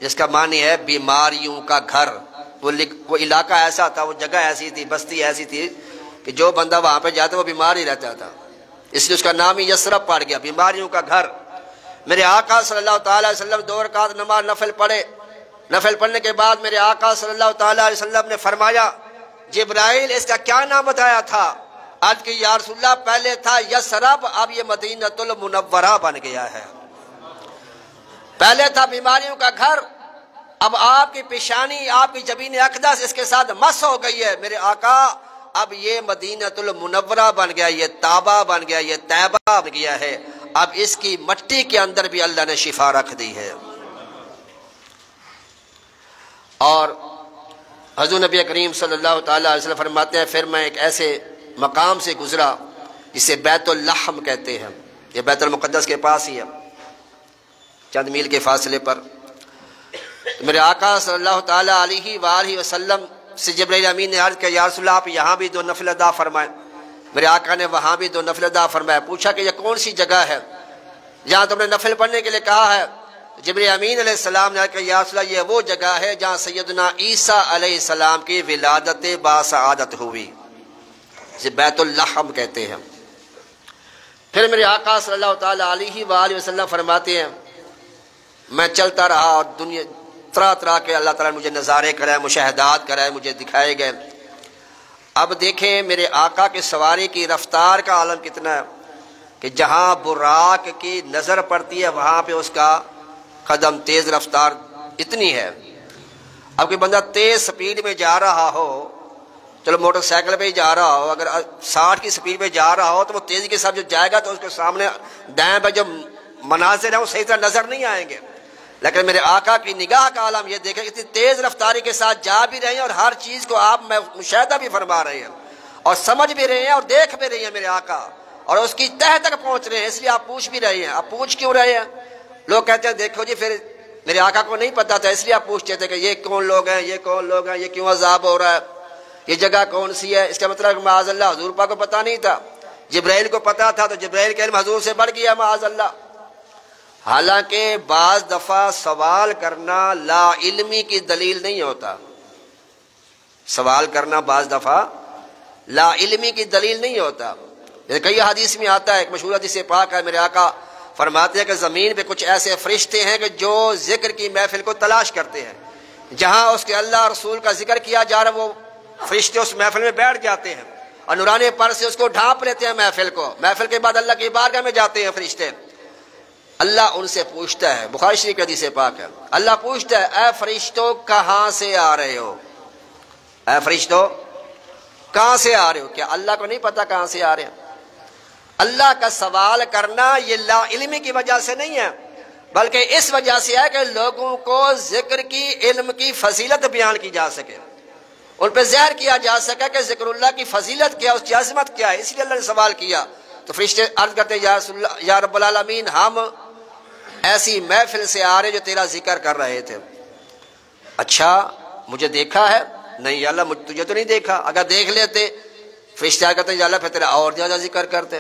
جس کا معنی ہے بیماریوں کا گھر۔ وہ علاقہ ایسا تھا، وہ جگہ ایسی تھی، بستی ایسی تھی کہ جو بندہ وہاں پہ جاتا وہ بیمار ہی رہتا تھا، اس لیے اس کا نام ہی یسرب پڑ گیا، بیماریوں کا گھر۔ میرے آقا صلی اللہ تعالی علیہ وسلم 2 رکعت نماز نفل پڑھے۔ نفل پڑھنے کے بعد میرے آقا صلی اللہ تعالی علیہ وسلم نے فرمایا جبرائیل اس کا کیا نام بتایا تھا؟ آج کہ یا رسول اللہ پہلے تھا یسرب، اب یہ مدینۃ المنورہ بن گیا ہے۔ پہلے تھا بیماریوں کا گھر، اب آپ کی پیشانی، آپ کی جبین اقدس اس کے ساتھ مس ہو گئی ہے۔ میرے آقا اب یہ مدینۃ المنورہ بن گیا، یہ تابہ بن گیا، یہ طیبہ بن گیا ہے، اب اس کی مٹی کے اندر بھی اللہ نے شفا رکھ دی ہے۔ اور حضور نبی کریم صلی اللہ تعالی علیہ وسلم فرماتے ہیں پھر میں ایک ایسے مقام سے گزرا جسے بیت اللحم کہتے ہیں، یہ بیت المقدس کے پاس ہی ہے، چند میل کے فاصلے پر۔ میرے آقا صلی اللہ تعالی علیہ وآلہ وسلم سے جبرائیل امین نے عرض کیا یا رسول اللہ آپ یہاں بھی 2 نفل ادا فرمائیں۔ میرے آقا نے وہاں بھی 2 نفل ادا فرمایا۔ پوچھا کہ یہ کون سی جگہ ہے جہاں تم نے نفل پڑھنے کے لیے کہا ہے؟ جبرائیل امین علیہ السلام نے کہا یا رسول اللہ یہ وہ جگہ ہے جہاں سیدنا عیسیٰ علیہ السلام کی ولادت باسعادت ہوئی، اسے بیت اللحم کہتے ہیں۔ پھر میرے آقا صلی اللہ تعالی علیہ وآلہ وسلم فرماتے ہیں میں چلتا رہا اور دنیا طرح طرح کے اللہ تعالیٰ نے مجھے نظارے کرائے، مشاہدات کرائے، مجھے دکھائے گئے۔ اب دیکھیں میرے آقا کے سواری کی رفتار کا عالم کتنا ہے کہ جہاں براق کی نظر پڑتی ہے وہاں پہ اس کا قدم تیز رفتار اتنی ہے۔ اب کوئی بندہ تیز سپیڈ میں جا رہا ہو، چلو موٹر سائیکل پہ ہی جا رہا ہو، اگر 60 کی سپیڈ پہ جا رہا ہو تو وہ تیزی کے ساتھ جو جائے گا تو اس کے سامنے دائیں پہ جو مناظر ہیں وہ صحیح طرح نظر نہیں آئیں گے۔ لیکن میرے آقا کی نگاہ کا عالم یہ دیکھیں اتنی تیز رفتاری کے ساتھ جا بھی رہے ہیں اور ہر چیز کو آپ مشاہدہ بھی فرما رہے ہیں اور سمجھ بھی رہے ہیں اور دیکھ بھی رہے ہیں میرے آقا، اور اس کی تہ تک پہنچ رہے ہیں، اس لیے آپ پوچھ بھی رہے ہیں۔ آپ پوچھ کیوں رہے ہیں؟ لوگ کہتے ہیں دیکھو جی پھر میرے آقا کو نہیں پتا تھا اس لیے آپ پوچھتے تھے کہ یہ کون لوگ ہیں، یہ کون لوگ ہیں، یہ کیوں عذاب ہو رہا ہے، یہ جگہ کون سی ہے۔ اس کا مطلب معاذ اللہ حضور پاک کو پتا نہیں تھا، جبرائیل کو پتا تھا تو جبرائیل کا علم حضور سے بڑھ گیا معاذ اللہ۔ حالانکہ بعض دفعہ سوال کرنا لا علمی کی دلیل نہیں ہوتا، سوال کرنا بعض دفعہ لا علمی کی دلیل نہیں ہوتا۔ کئی حدیث میں آتا ہے، ایک مشہور حدیث پاک ہے، میرے آقا فرماتے ہیں کہ زمین پہ کچھ ایسے فرشتے ہیں کہ جو ذکر کی محفل کو تلاش کرتے ہیں، جہاں اس کے اللہ رسول کا ذکر کیا جا رہا وہ فرشتے اس محفل میں بیٹھ جاتے ہیں اور نورانی پر سے اس کو ڈھانپ لیتے ہیں محفل کو۔ محفل کے بعد اللہ کی بارگاہ میں جاتے ہیں فرشتے، اللہ ان سے پوچھتا ہے، بخاری شریف کی حدیث پاک ہے، اللہ پوچھتا ہے اے فرشتوں کہاں سے آ رہے ہو، اے فرشتوں کہاں سے آ رہے ہو؟ کیا اللہ کو نہیں پتا کہاں سے آ رہے ہیں؟ اللہ کا سوال کرنا یہ لا علمی کی وجہ سے نہیں ہے، بلکہ اس وجہ سے ہے کہ لوگوں کو ذکر کی علم کی فضیلت بیان کی جا سکے، ان پہ ظاہر کیا جا سکے کہ ذکر اللہ کی فضیلت کیا، اس کی عظمت کیا ہے، اس لیے اللہ نے سوال کیا۔ تو فرشتے عرض کرتے ہیں یا رسول اللہ، یا رب العالمین ہم ایسی محفل سے آ رہے جو تیرا ذکر کر رہے تھے۔ اچھا مجھے دیکھا ہے؟ نہیں یا اللہ تجھے تو نہیں دیکھا، اگر دیکھ لیتے فرشتے کہتے ہیں یا اللہ پھر تیرا اور زیادہ ذکر کرتے۔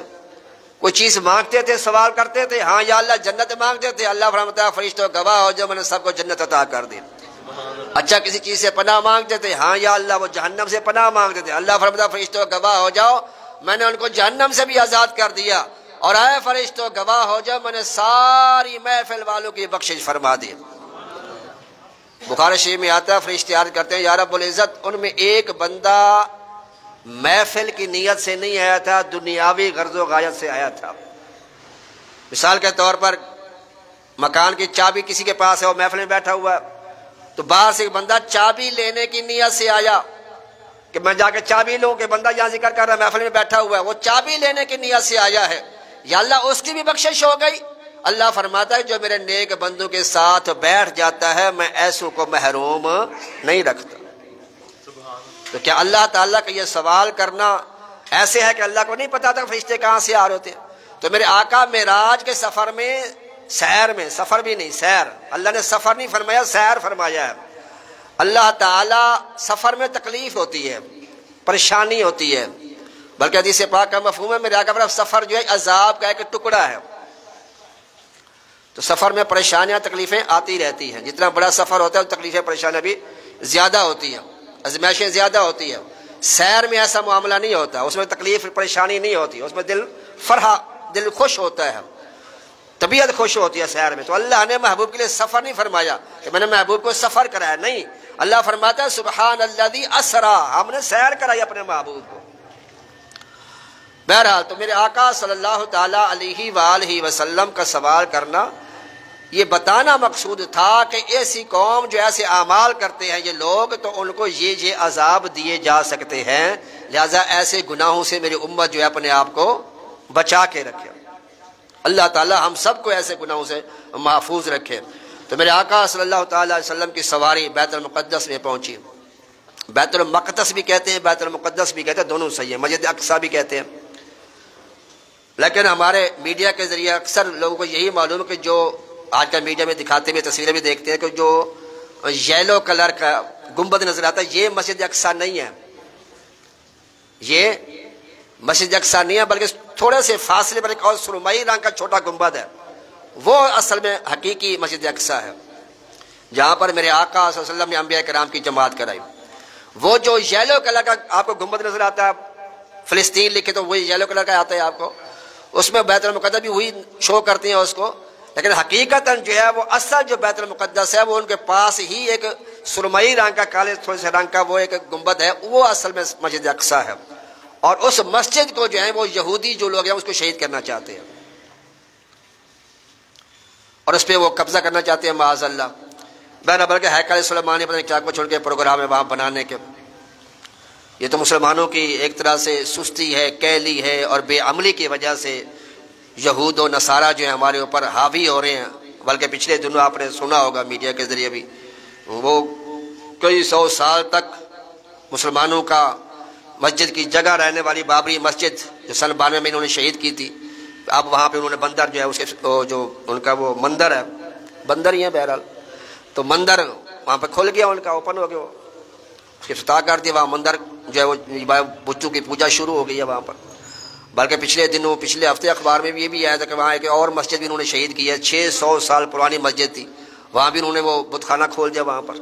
کوئی چیز مانگتے تھے، سوال کرتے تھے، ہاں یا اللہ جنت مانگتے تھے، اللہ فرماتا ہے فرشتوں گواہ ہو جو میں نے سب کو جنت عطا کر دی۔ اچھا کسی چیز سے پناہ مانگتے تھے، ہاں یا اللہ وہ جہنم سے پناہ مانگتے تھے، اللہ فرماتا ہے فرشتوں گواہ ہو جاؤ میں نے ان کو جہنم سے بھی آزاد کر دیا، اور اے فرشتوں گواہ ہو جاؤ میں نے ساری محفل والوں کی بخشش فرما دی۔ بخاری شریف میں آتا ہے فرشتے عرض کرتے ہیں یا رب العزت ان میں ایک بندہ محفل کی نیت سے نہیں آیا تھا، دنیاوی غرض و غایت سے آیا تھا۔ مثال کے طور پر مکان کی چابی کسی کے پاس ہے، وہ محفل میں بیٹھا ہوا ہے، تو باہر سے ایک بندہ چابی لینے کی نیت سے آیا کہ میں جا کے چابی لوں، کہ بندہ یہاں ذکر کر رہا ہے محفل میں بیٹھا ہوا ہے، وہ چابی لینے کی نیت سے آیا ہے، یا اللہ اس کی بھی بخشش ہو گئی۔ اللہ فرماتا ہے جو میرے نیک بندوں کے ساتھ بیٹھ جاتا ہے میں ایسوں کو محروم نہیں رکھتا۔ تو کیا اللہ تعالیٰ کا یہ سوال کرنا ایسے ہے کہ اللہ کو نہیں پتا تھا فرشتے کہاں سے آ رہے ہوتے ہیں؟ تو میرے آقا معراج کے سفر میں، سیر میں، سفر بھی نہیں سیر، اللہ نے سفر نہیں فرمایا سیر فرمایا ہے۔ اللہ تعالیٰ سفر میں تکلیف ہوتی ہے، پریشانی ہوتی ہے، بلکہ حدیث پاک کا مفہوم ہے میرے آقا پر سفر جو ہے عذاب کا ایک ٹکڑا ہے۔ تو سفر میں پریشانیاں تکلیفیں آتی رہتی ہیں، جتنا بڑا سفر ہوتا ہے تکلیفیں پریشانیاں بھی زیادہ ہوتی ہیں، ازمائشیں زیادہ ہوتی ہیں۔ سیر میں ایسا معاملہ نہیں ہوتا، اس میں تکلیف پریشانی نہیں ہوتی، اس میں دل فرحا، دل خوش ہوتا ہے، طبیعت خوش ہوتی ہے سیر میں۔ تو اللہ نے محبوب کے لیے سفر نہیں فرمایا کہ میں نے محبوب کو سفر کرایا، نہیں، اللہ فرماتا ہے سبحان الذی اسرا، ہم نے سیر کرائی اپنے محبوب کو۔ بہرحال تو میرے آقا صلی اللہ تعالی علیہ وآلہ وسلم کا سوال کرنا یہ بتانا مقصود تھا کہ ایسی قوم جو ایسے اعمال کرتے ہیں یہ لوگ، تو ان کو یہ عذاب دیے جا سکتے ہیں، لہذا ایسے گناہوں سے میری امت جو ہے اپنے آپ کو بچا کے رکھے۔ اللہ تعالی ہم سب کو ایسے گناہوں سے محفوظ رکھے۔ تو میرے آقا صلی اللہ تعالی علیہ وسلم کی سواری بیت المقدس میں پہنچی۔ بیت المقدس بھی کہتے ہیں، بیت المقدس بھی کہتے ہیں، دونوں صحیح ہیں، مسجد اقصی بھی کہتے ہیں، لیکن ہمارے میڈیا کے ذریعے اکثر لوگوں کو یہی معلوم ہے کہ جو آج کل میڈیا میں دکھاتے ہوئے تصویریں بھی دیکھتے ہیں کہ جو یلو کلر کا گنبد نظر آتا ہے یہ مسجد اقصی نہیں ہے، یہ مسجد اقصی نہیں ہے، بلکہ تھوڑے سے فاصلے پر ایک اور سرمئی رنگ کا چھوٹا گنبد ہے، وہ اصل میں حقیقی مسجد اقصی ہے، جہاں پر میرے آقا صلی اللہ علیہ وسلم نے انبیاء کرام کی جماعت کرائی۔ وہ جو یلو کلر کا آپ کو گنبد نظر آتا ہے، فلسطین لکھے تو وہی یلو کلر کا آتا ہے آپ کو، اس میں بیت المقدس بھی وہی شو کرتے ہیں اس کو، لیکن حقیقتاً جو ہے وہ اصل جو بیت المقدس ہے وہ ان کے پاس ہی ایک سرمئی رنگ کا، کالے تھوڑے سے رنگ کا وہ ایک گنبد ہے، وہ اصل میں مسجد اقصی ہے، اور اس مسجد کو جو ہے وہ یہودی جو لوگ ہیں اس کو شہید کرنا چاہتے ہیں اور اس پہ وہ قبضہ کرنا چاہتے ہیں معاذ اللہ۔ بلکہ ہیکل سلیمانی پتہ نہیں کیا کچھ ان کے پروگرام ہے وہاں بنانے کے۔ یہ تو مسلمانوں کی ایک طرح سے سستی ہے، کیلی ہے، اور بے عملی کی وجہ سے یہود و نصارہ جو ہیں ہمارے اوپر حاوی ہو رہے ہیں۔ بلکہ پچھلے دنوں آپ نے سنا ہوگا میڈیا کے ذریعے بھی، وہ کئی سو سال تک مسلمانوں کا مسجد کی جگہ رہنے والی بابری مسجد جو سن 92 میں انہوں نے شہید کی تھی، اب وہاں پہ انہوں نے بندر جو ہے اس کے جو ان کا وہ مندر ہے، بندر ہی ہے بہرحال، تو مندر وہاں پہ کھل گیا، ان کا اوپن ہو گیا، اس کی افتتاح کر دیا، وہاں مندر جو ہے وہ بتوں کی پوجا شروع ہو گئی ہے وہاں پر۔ بلکہ پچھلے ہفتے اخبار میں بھی یہ بھی آیا تھا کہ وہاں ایک اور مسجد بھی انہوں نے شہید کی ہے، 600 سال پرانی مسجد تھی، وہاں بھی انہوں نے وہ بت خانہ کھول دیا وہاں پر۔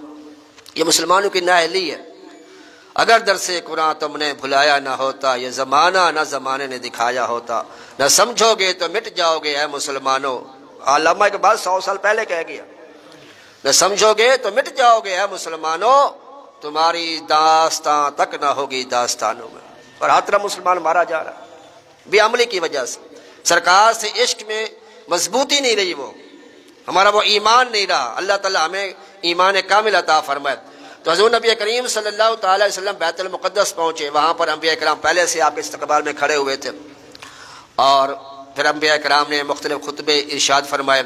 یہ مسلمانوں کی نااہلی ہے۔ اگر درس قرآن تم نے بھلایا نہ ہوتا، یہ زمانہ نہ زمانے نے دکھایا ہوتا، نہ سمجھو گے تو مٹ جاؤ گے اے مسلمانوں، علامہ اقبال 100 سال پہلے کہہ گیا، نہ سمجھو گے تو مٹ جاؤ گے اے مسلمانوں، تمہاری داستان تک نہ ہوگی داستانوں میں۔ اور ہر طرف مسلمان مارا جا رہا ہے بے عملی کی وجہ سے، سرکار سے عشق میں مضبوطی نہیں رہی، وہ ہمارا وہ ایمان نہیں رہا۔ اللہ تعالیٰ ہمیں ایمان کامل عطا فرمائے۔ تو حضور نبی کریم صلی اللہ تعالی علیہ وسلم بیت المقدس پہنچے، وہاں پر انبیاء کرام پہلے سے آپ کے استقبال میں کھڑے ہوئے تھے، اور پھر انبیاء کرام نے مختلف خطبے ارشاد فرمائے۔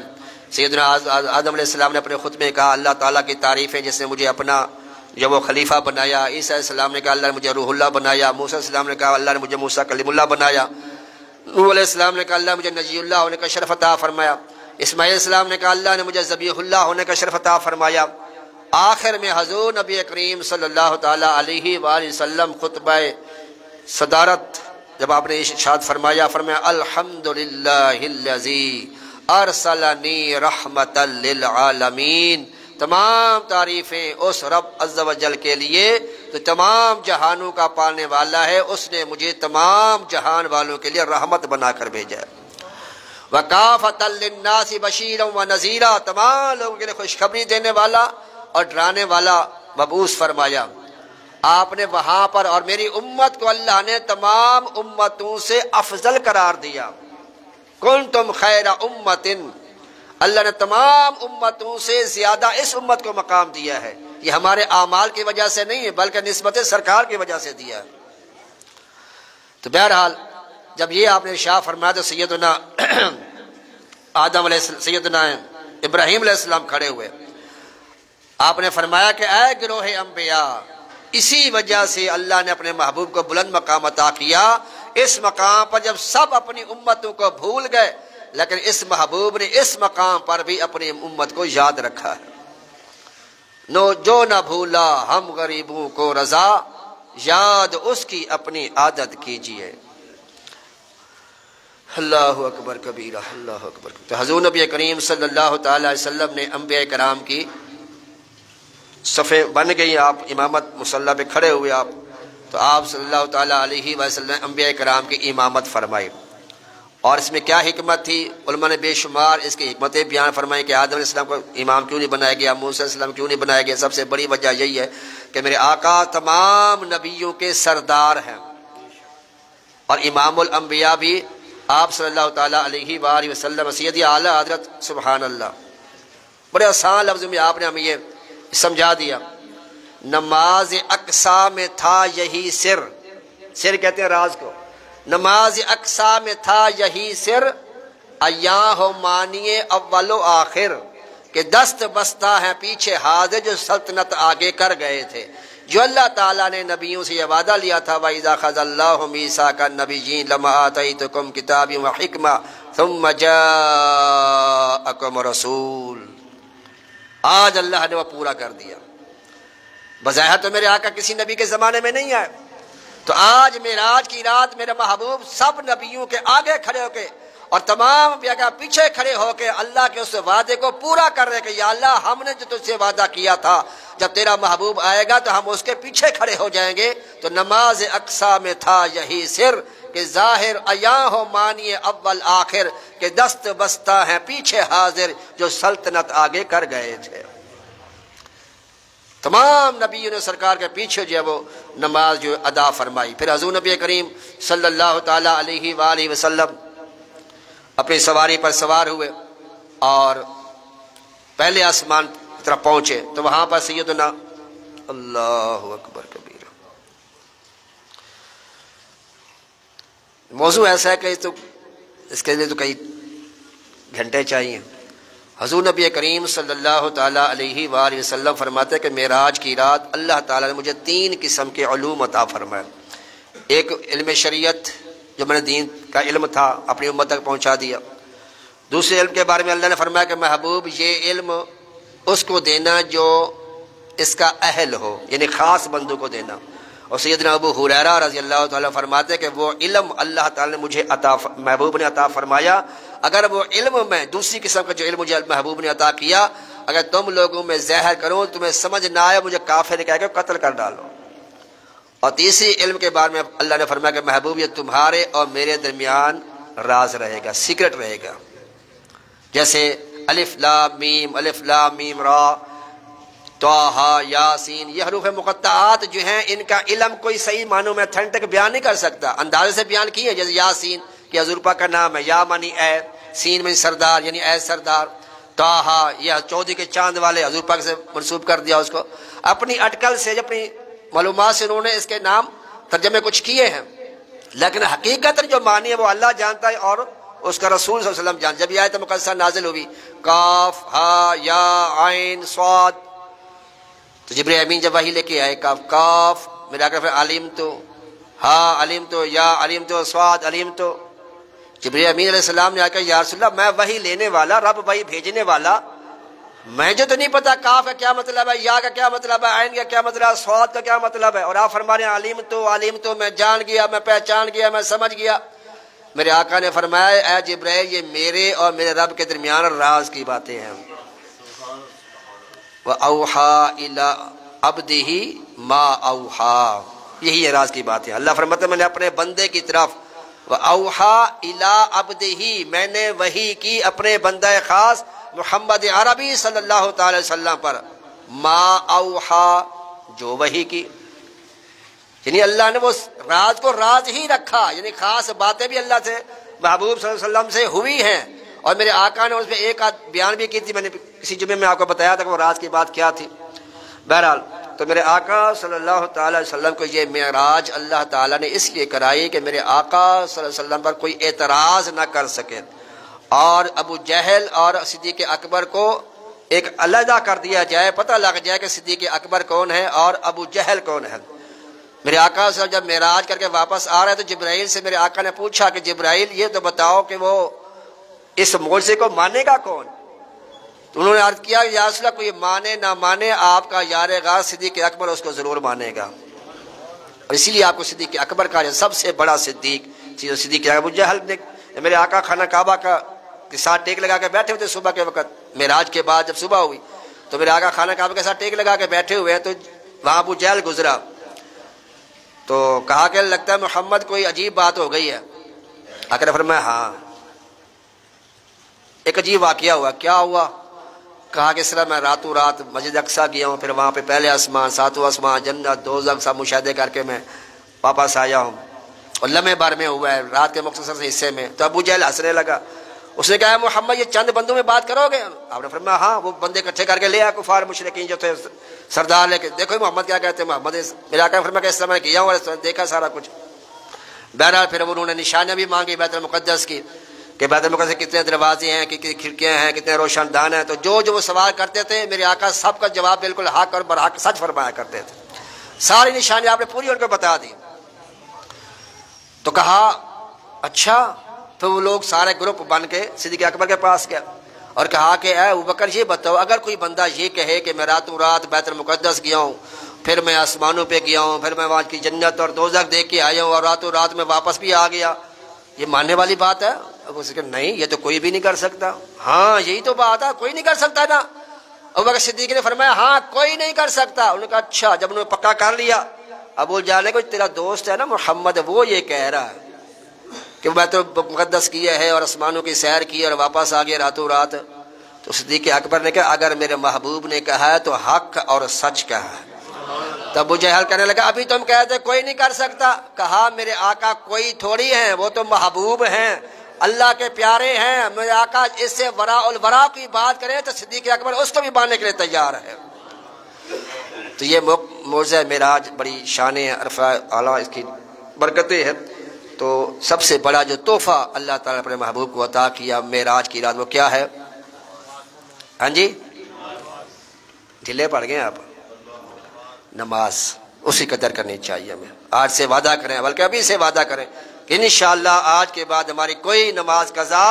سیدنا آدم علیہ السلام نے اپنے خطبے میں کہا اللہ تعالیٰ کی تعریفیں جس نے مجھے اپنا جب وہ خلیفہ بنایا، عیسیٰ علیہ السلام نے کہا اللہ نے مجھے روح اللہ بنایا، موسیٰ علیہ السلام نے کہا اللہ نے مجھے موسیٰ کلیم اللہ بنایا، نوح علیہ السلام نے کہا اللہ مجھے نجی اللہ ہونے کا شرف عطا فرمایا، اسماعیل علیہ السلام نے کہا اللہ نے مجھے ذبیح اللہ ہونے کا شرف عطا فرمایا۔ آخر میں حضور نبی کریم صلی اللہ تعالی علیہ وآلہ وسلم خطبہ صدارت جب آپ نے ارشاد فرمایا الحمدللہ الذی ارسلنی رحمتا للعالمین، تمام تعریفیں اس رب عز و جل کے لیے تو تمام جہانوں کا پالنے والا ہے، اس نے مجھے تمام جہان والوں کے لیے رحمت بنا کر بھیجا ہے۔ وَكَافَةً لِلنَّاسِ بَشِيرًا وَنَذِيرًا، تمام لوگوں کے لیے خوشخبری دینے والا اور ڈرانے والا مبعوث فرمایا۔ آپ نے وہاں پر، اور میری امت کو اللہ نے تمام امتوں سے افضل قرار دیا، کنتم خیر امت، اللہ نے تمام امتوں سے زیادہ اس امت کو مقام دیا ہے۔ یہ ہمارے اعمال کی وجہ سے نہیں ہے بلکہ نسبت سرکار کی وجہ سے دیا ہے۔ تو بہرحال جب یہ آپ نے ارشاد فرمایا تو سیدنا آدم علیہ السلام، سیدنا ابراہیم علیہ السلام کھڑے ہوئے، آپ نے فرمایا کہ اے گروہ انبیاء، اسی وجہ سے اللہ نے اپنے محبوب کو بلند مقام عطا کیا۔ اس مقام پر جب سب اپنی امتوں کو بھول گئے، لیکن اس محبوب نے اس مقام پر بھی اپنی امت کو یاد رکھا ہے۔ جو نہ بھولا ہم غریبوں کو رضا، یاد اس کی اپنی عادت کیجئے۔ اللہ اکبر کبیرہ، اللہ اکبر۔ تو حضور نبی کریم صلی اللہ تعالی علیہ وسلم نے انبیاء کرام کی صفیں بن گئی، آپ امامت مصلی پہ کھڑے ہوئے، آپ تو آپ صلی اللہ تعالی علیہ وسلم نے انبیاء کرام کی امامت فرمائی۔ اور اس میں کیا حکمت تھی؟ علماء نے بے شمار اس کی حکمتیں بیان فرمائی کہ آدم علیہ السلام کو امام کیوں نہیں بنایا گیا، موسیٰ علیہ السلام کیوں نہیں بنایا گیا۔ سب سے بڑی وجہ یہی ہے کہ میرے آقا تمام نبیوں کے سردار ہیں، اور امام الانبیاء بھی آپ صلی اللہ تعالیٰ علیہ وآلہ وسلم سیدی اعلیٰ حضرت۔ سبحان اللہ، بڑے آسان لفظوں میں آپ نے ہمیں یہ سمجھا دیا۔ نماز اقصا میں تھا یہی سر، سر کہتے ہیں راز کو، نماز اقصا میں تھا یہی سر، ایاں ہو مانیے اول و آخر، کہ دست بستہ ہیں پیچھے حاضر جو سلطنت آگے کر گئے تھے۔ جو اللہ تعالیٰ نے نبیوں سے یہ وعدہ لیا تھا وَإِذَا خَذَ اللَّهُ مِيثَاقَ النَّبِيِّينَ لَمَا آتَيْتُكُمْ كِتَابًا وَحِكْمَةً ثُمَّ جَاءَكُمْ رَسُولٌ، آج اللہ نے وہ پورا کر دیا۔ بظاہر تو میرے آقا کسی نبی کے زمانے میں نہیں آئے، تو آج معراج کی رات میرے محبوب سب نبیوں کے آگے کھڑے ہو کے اور تمام انبیاء کے پیچھے کھڑے ہو کے اللہ کے اس وعدے کو پورا کر رہے کہ یا اللہ ہم نے جو تجھ سے وعدہ کیا تھا جب تیرا محبوب آئے گا تو ہم اس کے پیچھے کھڑے ہو جائیں گے۔ تو نماز اقصا میں تھا یہی سر، کہ ظاہر عیاں ہو مانیے اول آخر، کہ دست بستہ ہیں پیچھے حاضر جو سلطنت آگے کر گئے تھے۔ تمام نبیوں نے سرکار کے پیچھے جو ہے وہ نماز جو ادا فرمائی۔ پھر حضور نبی کریم صلی اللہ تعالیٰ علیہ وآلہ وسلم اپنی سواری پر سوار ہوئے اور پہلے آسمان کی طرف پہنچے، تو وہاں پر سیدنا اللہ اکبر کبیر، موضوع ایسا ہے کہ تو اس کے لیے تو کئی گھنٹے چاہیے۔ حضور نبی کریم صلی اللہ تعالیٰ علیہ وآلہ وسلم فرماتے ہیں کہ معراج کی رات اللہ تعالیٰ نے مجھے 3 قسم کے علوم عطا فرمائے۔ ایک علم شریعت، جو میں نے دین کا علم تھا اپنی امت تک پہنچا دیا۔ دوسرے علم کے بارے میں اللہ نے فرمایا کہ محبوب یہ علم اس کو دینا جو اس کا اہل ہو، یعنی خاص بندوں کو دینا۔ اور سیدنا ابو ہریرہ رضی اللہ تعالیٰ فرماتے ہیں کہ وہ علم اللہ تعالیٰ نے مجھے محبوب نے عطا فرمایا، اگر وہ علم میں دوسری قسم کا جو علم مجھے محبوب نے عطا کیا، اگر تم لوگوں میں زہر کرو تمہیں سمجھ نہ آئے مجھے کافر کہہ کے قتل کر ڈالو۔ اور تیسری علم کے بارے میں اللہ نے فرمایا کہ محبوب یہ تمہارے اور میرے درمیان راز رہے گا، سیکرٹ رہے گا، جیسے الف لام میم را طٰ یاسین، یہ حروف مقطعات جو ہیں ان کا علم کوئی صحیح معنوں میں اتھینٹک بیان نہیں کر سکتا، اندازے سے بیان کیے، جیسے یاسین کہ حضور پاک کا نام ہے، یا معنی اے، سین میں سردار یعنی اے سردار، طٰ یہ 14 کے چاند والے حضور پاک سے منسوب کر دیا اس کو۔ اپنی اٹکل سے اپنی معلومات سے انہوں نے اس کے نام ترجمے کچھ کیے ہیں، لیکن حقیقت جو معنی ہے وہ اللہ جانتا ہے اور اس کا رسول صلی اللہ علیہ وسلم جانتا۔ جب یہ آیت مقدسہ نازل ہوئی کاف ہا یا عین صاد، تو جبریل امین جب وحی لے کے آئے کاف میرا علیم تو، ہا علیم تو، یا علیم تو، صاد علیم تو، جبریل امین علیہ السلام نے آ کر یا رسول اللہ میں وحی لینے والا، رب وحی بھیجنے والا، میں جو تو نہیں پتا کاف کا کیا مطلب ہے، یا کا کیا مطلب ہے، عین کا کیا مطلب ہے، صاد کا کیا مطلب ہے، اور آپ فرما رہے ہیں علیم تو میں جان گیا، میں پہچان گیا، میں سمجھ گیا۔ میرے آقا نے فرمایا اے جبرائیل یہ میرے اور میرے رب کے درمیان راز کی باتیں ہیں۔ وَأَوْحَى إِلَىٰ عَبْدِهِ مَا أَوْحَىٰ، یہی راز کی بات ہے۔ اللہ فرماتا ہے میں نے اپنے بندے کی طرف وَأَوْحَىٰ إِلَىٰ عَبْدِهِ، میں نے وحی کی اپنے بندہ خاص محمد عربی صلی اللہ تعالی وسلم پر، ما اوحا جو وحی کی، یعنی اللہ نے وہ راز کو راز ہی رکھا، یعنی خاص باتیں بھی اللہ سے محبوب صلی اللہ علیہ وسلم سے ہوئی ہیں، اور میرے آقا نے اس میں ایک آدھ بیان بھی کی تھی، میں نے کسی جمعے میں آپ کو بتایا تھا کہ وہ راز کی بات کیا تھی۔ بہرحال تو میرے آقا صلی اللہ تعالیٰ علیہ وسلم کو یہ معراج اللہ تعالیٰ نے اس لیے کرائی کہ میرے آقا صلی اللہ علیہ وسلم پر کوئی اعتراض نہ کر سکے، اور ابو جہل اور صدیق اکبر کو ایک علیحدہ کر دیا جائے، پتہ لگ جائے کہ صدیق اکبر کون ہے اور ابو جہل کون ہے۔ میرے آقا صلی اللہ علیہ وسلم جب معراج کر کے واپس آ رہے تو جبرائیل سے میرے آقا نے پوچھا کہ جبرائیل یہ تو بتاؤ کہ وہ اس معجزے کو مانے گا کون؟ تو انہوں نے عرض کیا یا رسول اللہ کوئی مانے نہ مانے آپ کا یار غار صدیق اکبر اس کو ضرور مانے گا، اور اسی لیے آپ کو صدیق اکبر کہا جائے، سب سے بڑا صدیق صدیق ابو جہل نے میرے آقا خانہ کعبہ کے ساتھ ٹیک لگا کے بیٹھے ہوئے تھے صبح کے وقت، معراج کے بعد جب صبح ہوئی تو میرے آقا خانہ کعبہ کے ساتھ ٹیک لگا کے بیٹھے ہوئے ہیں، تو وہاں ابو جہل گزرا تو کہا کہ لگتا ہے محمد کوئی عجیب بات ہو گئی ہے۔ آقا نے فرمایا ہاں ایک عجیب واقعہ ہوا۔ کیا ہوا؟ کہا کہ اس طرح میں راتوں رات مسجد اقصیٰ گیا ہوں، پھر وہاں پہ پہلے آسمان، ساتواں آسمان، جنت، دوزخ سب مشاہدے کر کے میں واپس آیا ہوں، اور لمحے بھر میں ہوا ہے رات کے مختصر سے حصے میں۔ تو ابو جہل ہنسنے لگا، اس نے کہا محمد یہ چند بندوں میں بات کرو گے؟ آپ نے فرمایا ہاں۔ وہ بندے اکٹھے کر کے لے آیا کفار مشرکین جو تھے، سردار لے کے، دیکھو محمد کیا کہتے ہیں، محمد میرا آقا نے فرمایا کہ اس طرح میں کیا ہوں اور اس طرح دیکھا سارا کچھ۔ بہرحال پھر انہوں نے نشانیاں بھی مانگی بیت المقدس کی کہ بیت المقدس کے کتنے دروازے ہیں، کتنی کھڑکیاں ہیں، کتنے روشن دان ہیں، تو جو وہ سوال کرتے تھے میرے آقا سب کا جواب بالکل حق اور برحق سچ فرمایا کرتے تھے، ساری نشانیاں آپ نے پوری ان کو بتا دی۔ تو کہا اچھا، تو وہ لوگ سارے گروپ بن کے صدیق اکبر کے پاس گیا اور کہا کہ اے ابوبکر یہ بتاؤ اگر کوئی بندہ یہ کہے کہ میں راتوں رات بیت المقدس گیا ہوں، پھر میں آسمانوں پہ گیا ہوں، پھر میں وہاں کی جنت اور دوزخ دیکھ کے آیا ہوں اور راتوں رات میں واپس بھی آ گیا، یہ ماننے والی بات ہے؟ ابو بکر نہیں، یہ تو کوئی بھی نہیں کر سکتا۔ ہاں یہی تو بات ہے، کوئی نہیں کر سکتا نا۔ ابوبکر صدیق نے فرمایا ہاں کوئی نہیں کر سکتا۔ انہوں نے کہا اچھا، جب انہوں نے پکا کر لیا، ابو جہل نے کہا تیرا دوست ہے نا محمد، وہ یہ کہہ رہا ہے کہ وہ بیت المقدس کیا ہے اور آسمانوں کی سیر کی اور واپس آ گیا راتوں رات، تو صدیق اکبر نے کہا اگر میرے محبوب نے کہا ہے تو حق اور سچ کہا ہے۔ تو ابو جہل کہنے لگا ابھی تم کہتے کوئی نہیں کر سکتا، کہا میرے آقا کوئی تھوڑی ہیں، وہ تو محبوب ہیں، اللہ کے پیارے ہیں، میرے آقا اس سے ورا الورا کی بات کریں تو صدیق اکبر اس کو بھی ماننے کے لیے تیار ہے۔ تو یہ معجزہ معراج بڑی شان عرفہ اعلیٰ اس کی برکتیں ہیں۔ تو سب سے بڑا جو تحفہ اللہ تعالیٰ نے اپنے محبوب کو عطا کیا معراج کی رات وہ کیا ہے؟ ہاں جی ڈھیلے پڑ گئے آپ؟ نماز، اسی قدر کرنی چاہیے ہمیں۔ آج سے وعدہ کریں، بلکہ ابھی سے وعدہ کریں کہ انشاءاللہ آج کے بعد ہماری کوئی نماز قضا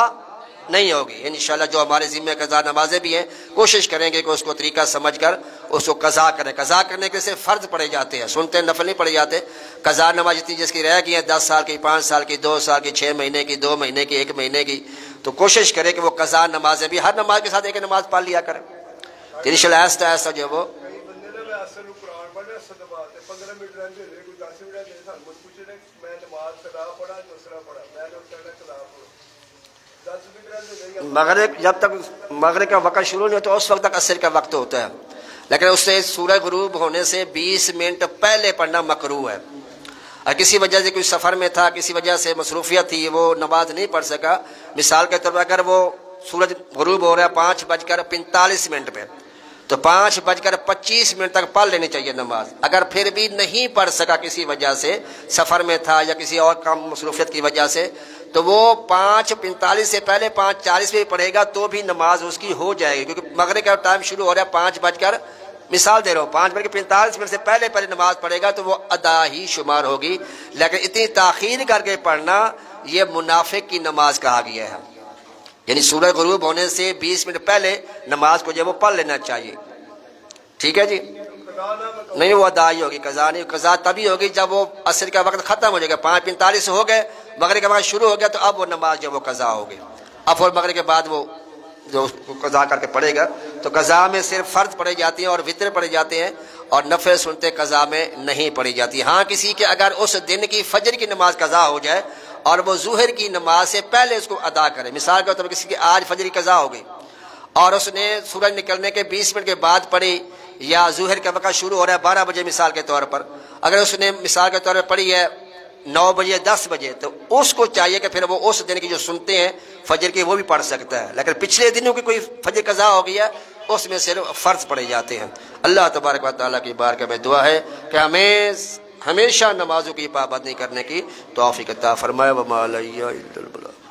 نہیں ہوگی۔ انشاءاللہ جو ہمارے ذمہ قضا نمازیں بھی ہیں کوشش کریں گے کہ اس کو طریقہ سمجھ کر اس کو قضا کریں۔ قضا کرنے کے صرف فرض پڑے جاتے ہیں، سنتے نفل نہیں پڑے جاتے۔ قضا نماز جتنی جس کی رہ گئی ہے 10 سال کی، 5 سال کی، 2 سال کی، 6 مہینے کی، 2 مہینے کی، 1 مہینے کی، تو کوشش کریں کہ وہ قضا نمازیں بھی ہر نماز کے ساتھ ایک نماز پڑھ لیا کریں۔ انشاءاللہ ایسا ایسا جو وہ مغرب جب تک مغرب کا وقت شروع نہیں ہوتا اس وقت تک عصر کا وقت ہوتا ہے، لیکن اس سے سورج غروب ہونے سے 20 منٹ پہلے پڑھنا مکروہ ہے۔ اور کسی وجہ سے کوئی سفر میں تھا، کسی وجہ سے مصروفیت تھی، وہ نماز نہیں پڑھ سکا، مثال کے طور پر اگر وہ سورج غروب ہو رہا ہے 5:45 پہ، تو 5:25 تک پڑھ لینی چاہیے نماز۔ اگر پھر بھی نہیں پڑھ سکا کسی وجہ سے، سفر میں تھا یا کسی اور کام مصروفیت کی وجہ سے، تو وہ 5:45 سے پہلے 5:40 پہ پڑھے گا تو بھی نماز اس کی ہو جائے گی، کیونکہ مغرب کا ٹائم شروع ہو رہا ہے 5 مثال دے رہا ہوں 5:45 سے پہلے نماز پڑھے گا تو وہ ادا ہی شمار ہوگی۔ لیکن اتنی تاخیر کر کے پڑھنا یہ منافق کی نماز کہا گیا ہے، یعنی سورج غروب ہونے سے 20 منٹ پہلے نماز کو جو وہ پڑھ لینا چاہیے۔ ٹھیک ہے جی؟ نہیں وہ ادا ہی ہوگی، قضا نہیں۔ قضا تبھی ہوگی جب وہ عصر کا وقت ختم ہو جائے گا، 5:45 ہو گئے، مغرب کا وقت شروع ہو گیا، تو اب وہ نماز جو وہ قضا ہوگی۔ اب اور مغرب کے بعد وہ جو اس کو قضا کر کے پڑھے گا، تو قضا میں صرف فرض پڑھے جاتی ہیں اور وتر پڑھے جاتے ہیں، اور نفل سنتے قضا میں نہیں پڑھی جاتی۔ ہاں کسی کے اگر اس دن کی فجر کی نماز قضا ہو جائے اور وہ ظہر کی نماز سے پہلے اس کو ادا کرے، مثال کے طور پر کسی کی آج فجر کی قضا ہو گئی اور اس نے سورج نکلنے کے 20 منٹ کے بعد پڑھی، یا ظہر کا وقت شروع ہو رہا ہے 12 بجے مثال کے طور پر، اگر اس نے مثال کے طور پر پڑھی ہے 9 بجے 10 بجے، تو اس کو چاہیے کہ پھر وہ اس دن کی جو سنتے ہیں فجر کی وہ بھی پڑھ سکتا ہے، لیکن پچھلے دنوں کی کوئی فجر قضا ہو گیا اس میں صرف فرض پڑھے جاتے ہیں۔ اللہ تبارک و تعالیٰ کی بارگاہ میں دعا ہے کہ ہمیں ہمیشہ نمازوں کی پابندی کرنے کی توفیق عطا فرمائے۔ وما علیہ الا البلاغ۔